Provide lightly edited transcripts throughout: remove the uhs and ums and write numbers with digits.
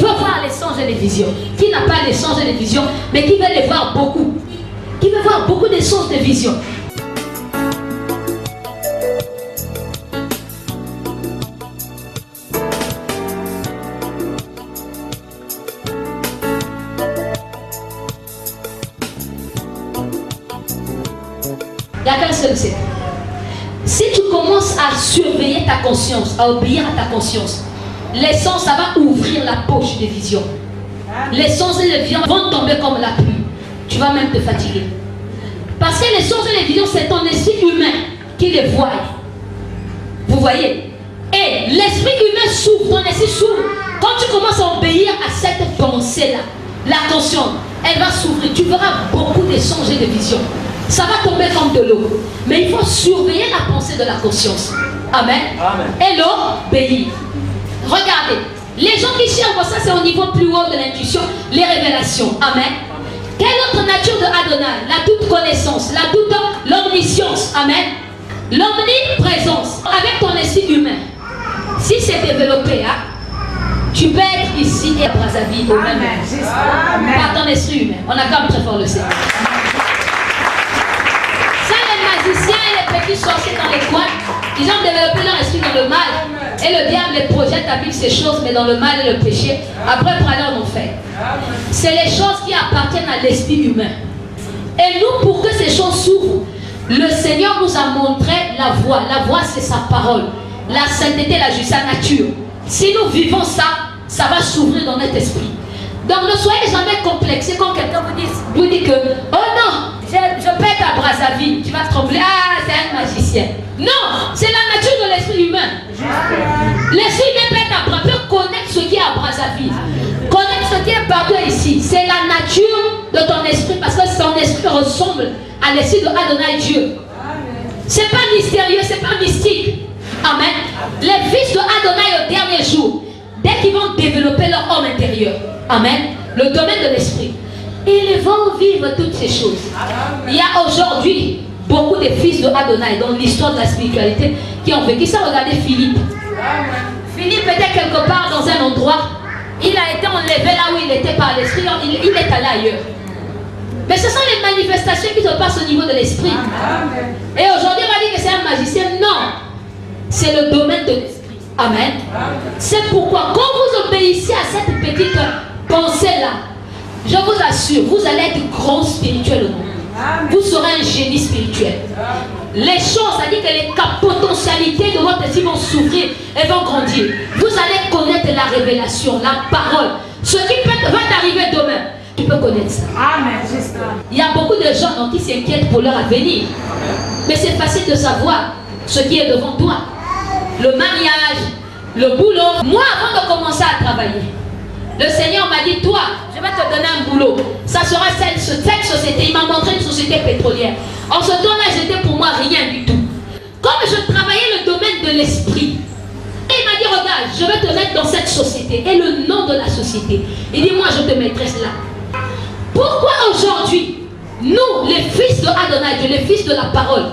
veut voir les songes et les visions? Qui n'a pas les songes et les visions, mais qui veut les voir beaucoup? Qui veut voir beaucoup de songes et de visions? Il n'y a qu'un seul secret. Si tu commences à surveiller ta conscience, à obéir à ta conscience, les sens, ça va ouvrir la poche des visions. Les sens et les visions vont tomber comme la pluie. Tu vas même te fatiguer. Parce que les sens et les visions, c'est ton esprit humain qui les voit. Vous voyez? Et l'esprit humain s'ouvre, ton esprit s'ouvre. Quand tu commences à obéir à cette pensée-là, la conscience, elle va s'ouvrir. Tu verras beaucoup de songes et de visions. Ça va tomber comme de l'eau. Mais il faut surveiller la pensée de la conscience. Amen. Amen. Et l'obéir. Regardez. Les gens qui cherchent ça, c'est au niveau plus haut de l'intuition, les révélations. Amen. Quelle autre nature de Adonai? La toute connaissance, la toute l'omniscience. Amen. L'omniprésence. Avec ton esprit humain. Si c'est développé, tu peux être ici et à Brazzaville au même moment. Par ton esprit humain. On a quand même très fort le Seigneur. Les magiciens et les petits sorciers dans les coins, ils ont développé leur esprit dans le mal. Et le diable les projette avec ces choses, mais dans le mal et le péché, après pour aller en enfer. C'est les choses qui appartiennent à l'esprit humain. Et nous, pour que ces choses s'ouvrent, le Seigneur nous a montré la voie. La voie, c'est sa parole. La sainteté, la justice, sa nature. Si nous vivons ça, ça va s'ouvrir dans notre esprit. Donc ne soyez jamais complexés quand quelqu'un vous dit que, oh non, je peux être à Brazzaville, tu vas trembler, ah c'est un magicien. Non, c'est la nature de l'esprit humain. L'esprit humain peut être à Brazzaville, peut connaître ce qui est à Brazzaville, connaître ce qui est partout ici. C'est la nature de ton esprit, parce que ton esprit ressemble à l'esprit de Adonai Dieu. C'est pas mystérieux, c'est pas mystique. Amen. Les fils de Adonai au dernier jour, dès qu'ils vont développer leur homme intérieur, amen, le domaine de l'esprit, ils vont vivre toutes ces choses. Il y a aujourd'hui beaucoup de fils de Adonai dans l'histoire de la spiritualité qui ont vécu ça. Regardez Philippe. Philippe était quelque part dans un endroit. Il a été enlevé là où il était par l'esprit. Il est allé ailleurs. Mais ce sont les manifestations qui se passent au niveau de l'esprit. Et aujourd'hui, on va dire que c'est un magicien. Non. C'est le domaine de l'esprit. Amen. C'est pourquoi, quand vous obéissez à cette petite pensée-là, je vous assure, vous allez être grand spirituellement. Vous serez un génie spirituel. Les choses, c'est-à-dire que les potentialités de votre esprit vont s'ouvrir et vont grandir. Vous allez connaître la révélation, la parole. Ce qui va t'arriver demain, tu peux connaître ça. Amen. Il y a beaucoup de gens qui s'inquiètent pour leur avenir. Mais c'est facile de savoir ce qui est devant toi. Le mariage, le boulot. Moi, avant de commencer à travailler, le Seigneur m'a dit, toi, je vais te donner un boulot. Ça sera cette société. Il m'a montré une société pétrolière. En ce temps-là, j'étais pour moi rien du tout. Comme je travaillais le domaine de l'esprit, et il m'a dit, regarde, je vais te mettre dans cette société. Et le nom de la société, il dit, moi, je te mettrai là. Pourquoi aujourd'hui, nous, les fils de Adonai, Dieu, les fils de la parole,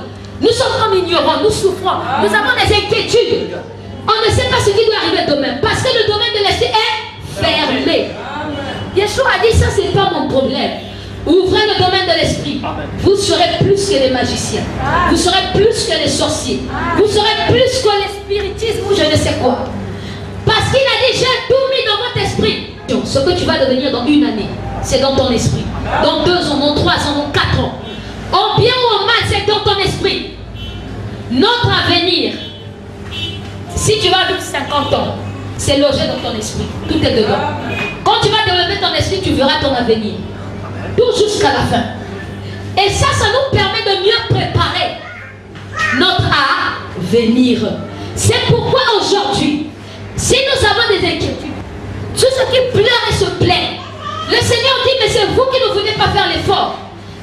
nous sommes comme ignorants, nous souffrons, nous avons des inquiétudes. On ne sait pas ce qui doit arriver demain. Parce que le domaine de l'esprit est fermé. Yeshua a dit, ça c'est pas mon problème. Ouvrez le domaine de l'esprit. Vous serez plus que les magiciens. Vous serez plus que les sorciers. Vous serez plus que les spiritismes ou je ne sais quoi. Parce qu'il a déjà tout mis dans votre esprit. Ce que tu vas devenir dans une année, c'est dans ton esprit. Dans 2 ans, dans 3 ans, dans 4 ans. En bien ou en mal, c'est dans ton esprit. Notre avenir, si tu vas vivre 50 ans, c'est logé dans ton esprit. Tout est dedans. Quand tu vas développer ton esprit, tu verras ton avenir. Tout jusqu'à la fin. Et ça nous permet de mieux préparer notre avenir. C'est pourquoi aujourd'hui, si nous avons des inquiétudes, tous ceux qui pleurent et se plaignent, le Seigneur dit, mais c'est vous qui ne voulez pas faire l'effort.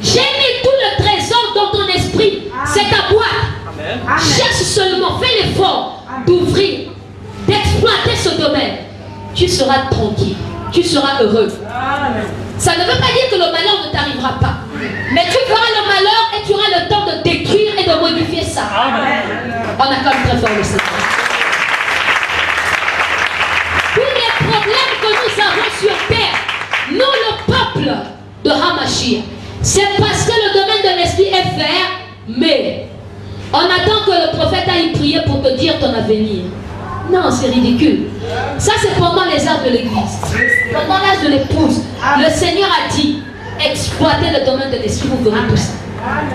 J'ai mis tout le trésor dans ton esprit. C'est ta boîte. Cherche seulement, fais l'effort d'ouvrir, d'exploiter ce domaine. Tu seras tranquille. Tu seras heureux. Ça ne veut pas dire que le malheur ne t'arrivera pas. Mais tu feras le malheur et tu auras le temps de détruire et de modifier ça. On a quand même très fort le Seigneur. Tous les problèmes que nous avons de Hamashia. C'est parce que le domaine de l'esprit est fermé. On attend que le prophète aille prier pour te dire ton avenir. Non, c'est ridicule. Ça, c'est pendant les heures de l'église. Pendant l'âge de l'épouse, le Seigneur a dit, exploitez le domaine de l'esprit, vous verrez tout ça.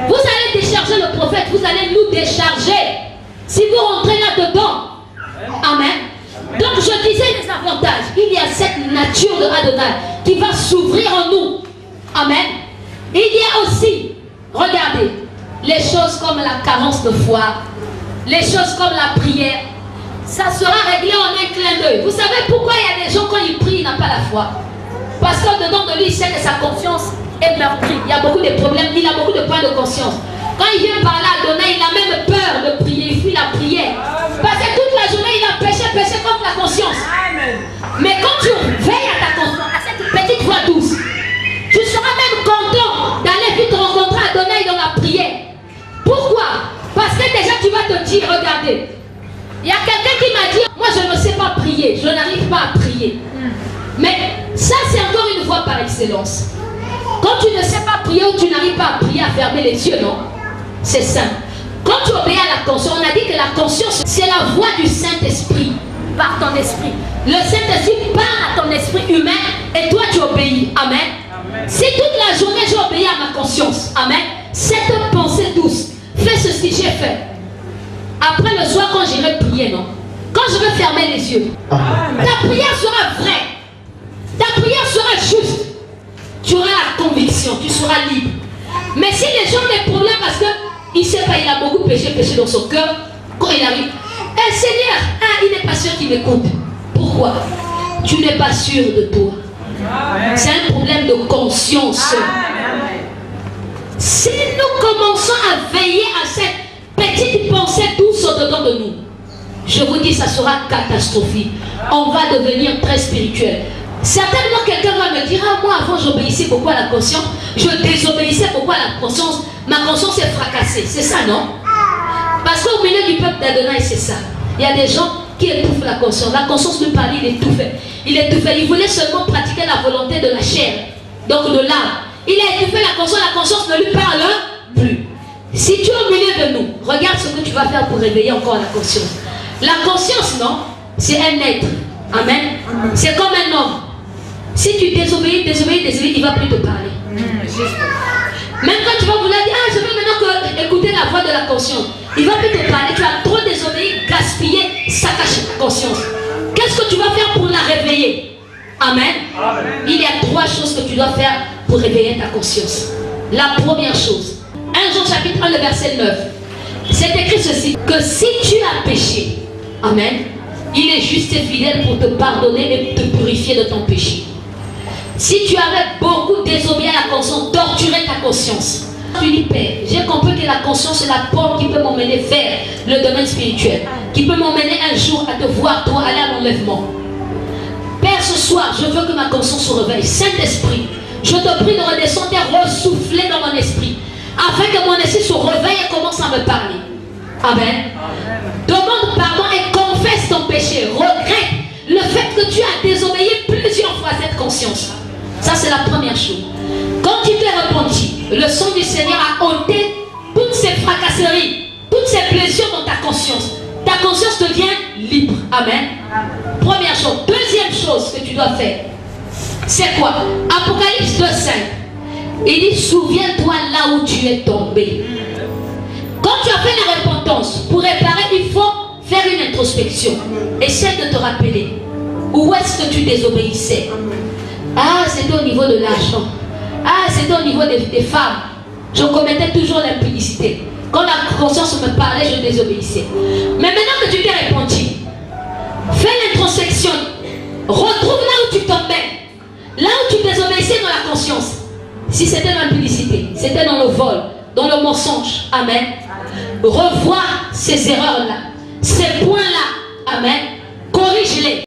Vous allez décharger le prophète, vous allez nous décharger. Si vous rentrez là-dedans. Amen. Donc, je disais les avantages. Il y a cette nature de Adonai qui va s'ouvrir en nous. Amen. Il y a aussi, regardez, les choses comme la carence de foi, les choses comme la prière, ça sera réglé en un clin d'œil. Vous savez pourquoi il y a des gens, quand ils prient, ils n'ont pas la foi? Parce que dedans de lui, il sait que sa conscience est meurtrie. Il y a beaucoup de problèmes, il a beaucoup de points de conscience. Quand il vient parler à Adonai, il a même peur de prier, il fuit la prière. Parce que toute la journée, il a péché contre la conscience. Mais quand tu veilles à ta conscience, à cette petite voix douce, tu seras même content d'aller vite rencontrer Adonai dans la prière. Pourquoi? Parce que déjà tu vas te dire, regardez, il y a quelqu'un qui m'a dit, moi je ne sais pas prier, je n'arrive pas à prier. Mais ça c'est encore une voie par excellence. Quand tu ne sais pas prier ou tu n'arrives pas à prier, à fermer les yeux, non? C'est simple. Quand tu obéis à la conscience, on a dit que la conscience c'est la voix du Saint-Esprit par ton esprit. Le Saint-Esprit parle à ton esprit humain et toi tu obéis. Amen. Si toute la journée j'ai obéi à ma conscience, amen, cette pensée douce, fais ceci, j'ai fait. Après le soir quand j'irai prier, non? Quand je vais fermer les yeux, ta prière sera vraie. Ta prière sera juste. Tu auras la conviction, tu seras libre. Mais si les gens ont des problèmes parce qu'il ne sait pas, il a beaucoup péché dans son cœur, quand il arrive, Seigneur, il n'est pas sûr qu'il m'écoute. Pourquoi? Tu n'es pas sûr de toi. C'est un problème de conscience. Si nous commençons à veiller à cette petite pensée douce au-dedans de nous, je vous dis, ça sera catastrophique. On va devenir très spirituel. Certainement, quelqu'un va me dire, moi avant j'obéissais beaucoup à la conscience, je désobéissais beaucoup à la conscience, ma conscience est fracassée. C'est ça, non? Parce qu'au milieu du peuple d'Adonai, c'est ça. Il y a des gens qui étouffent la conscience. La conscience lui parlait, il étouffait. Il voulait seulement pratiquer la volonté de la chair, donc de l'âme. Il a étouffé la conscience ne lui parle plus. Si tu es au milieu de nous, regarde ce que tu vas faire pour réveiller encore la conscience. La conscience, non, c'est un être. Amen. C'est comme un homme. Si tu désobéis, il ne va plus te parler. Même quand tu vas vouloir dire, je veux maintenant écouter la voix de la conscience, il ne va plus te parler. Tu as trop désobéi, gaspillé, saccagé ta conscience. Qu'est-ce que tu vas faire pour la réveiller? Amen. Il y a 3 choses que tu dois faire pour réveiller ta conscience. La première chose, 1 Jean chapitre 1, le verset 9. C'est écrit ceci, que si tu as péché, amen, il est juste et fidèle pour te pardonner et te purifier de ton péché. Si tu avais beaucoup désobéi à la conscience, torturé ta conscience, tu dis, Père, j'ai compris que la conscience est la porte qui peut m'emmener vers le domaine spirituel, qui peut m'emmener un jour à te voir, toi, aller à l'enlèvement. Père, ce soir, je veux que ma conscience se réveille. Saint-Esprit, je te prie de redescendre et ressouffler dans mon esprit, afin que mon esprit se réveille et commence à me parler. Amen. Demande pardon et confesse ton péché. Regrette le fait que tu as désobéi plusieurs fois à cette conscience. Ça, c'est la première chose. Quand tu t'es repenti, le sang du Seigneur a ôté toutes ces fracasseries, toutes ces blessures dans ta conscience. Ta conscience devient libre. Amen. Première chose. Deuxième chose que tu dois faire, c'est quoi? Apocalypse 2:5. Il dit, souviens-toi là où tu es tombé. Quand tu as fait la repentance, pour réparer, il faut faire une introspection. Essaie de te rappeler. Où est-ce que tu désobéissais? Ah, c'était au niveau de l'argent. Ah, c'était au niveau des femmes. Je commettais toujours l'impudicité. Quand la conscience me parlait, je désobéissais. Mais maintenant que tu t'es repenti, fais l'introspection. Retrouve là où tu tombais. Là où tu désobéissais dans la conscience. Si c'était dans l'impudicité, c'était dans le vol, dans le mensonge. Amen. Revois ces erreurs-là, ces points-là. Amen. Corrige-les.